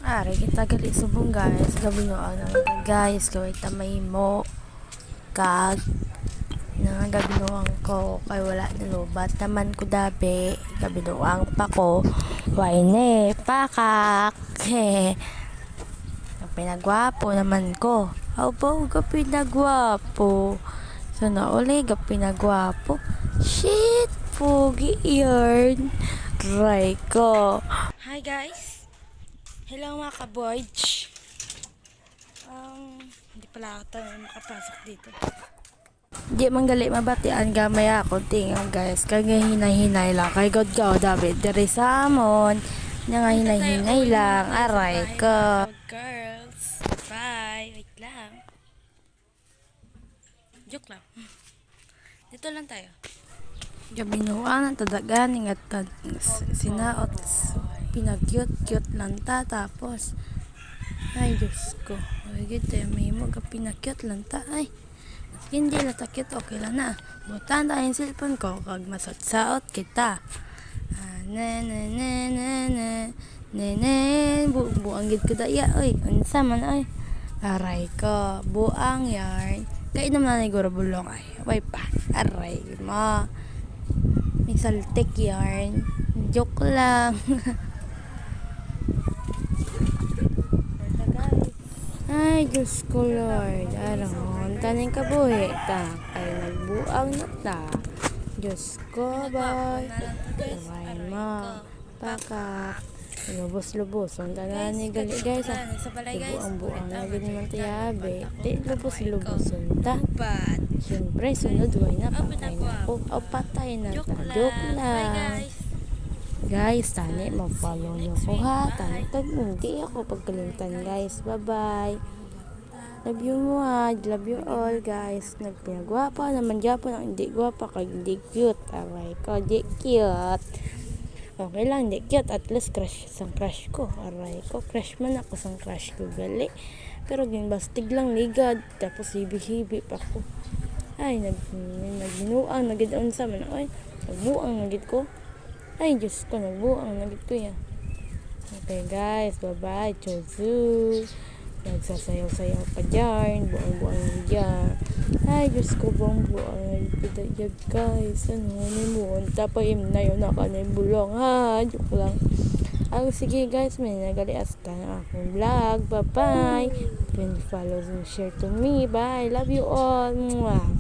Ari kita gali subong guys, gabi no naman guys, gawin tamay mo kag na gabinuang ko kay wala nilubat naman ko dabi gabinuang pa ko wayne pakak ang pinagwapo naman ko abaw ga pinagwapo sana uli ga pinagwapo shit pogi yarn try ko. Hi guys, hello mga kaboys. Hindi pala ako tayo makapasok dito. Di man gali mabatian gamay ako tingnan guys. Kaya hinay-hinay lang. Kay God go David. Dari sa amon. Nga hinay-hinay lang. Aray ko. Girls. Bye. Wait lang. Joke lang. Dito lang tayo. Gabinuan ang tadagan. At sinaot. Pinagyot-gyot lang ta. Tapos. Ay Diyos ko. Ay gito. May mo pinagyot lang ta. Ay. Hindi na takit, okay lang na. Butan tayo yung cellphone ko, kag masatsaot kita. Buang gid ko daya, oy. Unsa man, oy. Aray ko, buang yarn. Kainom na ni Guro Bulong, ay. Way pa, aray mo. May saltik yarn. Joke lang. Ay, Diyos ko Lord. Aron, taning kabuhi ta. Ay, nagbuang na ta. Diyos ko, boy. Taway mo. Pakak. Lubos-lubos. Ang tanan ni gali, guys. Buang-buang na gini man tiyabe. Di, lubos-lubos. Ta. Siyempre, sunod. Way na. Patay na po. O, patay na ta. Joke lang. Guys, tani, mag-follow nyo ko ha. Tani, hindi ako pagkalintan guys. Bye-bye. Love you mo ha. Love you all guys. Nagpinagwapa naman Japon ang hindi gwapa kag hindi cute. Aray ko, hindi cute. Okay lang, hindi cute. At least crush sang crush ko. Aray ko, crush man ako sang crush ko. Gali. Pero ginbastig lang ligad. Tapos hibi-hibi pa ko. Ay, nagbinuang. Nagidon sa man. Ay, nagbuang nagid ko. Ay, Diyos ko, nagbuang na dito yan. Okay, guys. Bye-bye. Chozu. Nagsasayaw-sayaw pa dyan. Buang-buang na dyan. Ay, Diyos ko, buang-buang na dito dyan, guys. Ano, mo? Tapos na yun ako na yung bulong, ha? Joke lang. Sige, guys. May nagali-asta na akong vlog. Bye-bye. Please follow and share to me. Bye. Love you all. Mwah.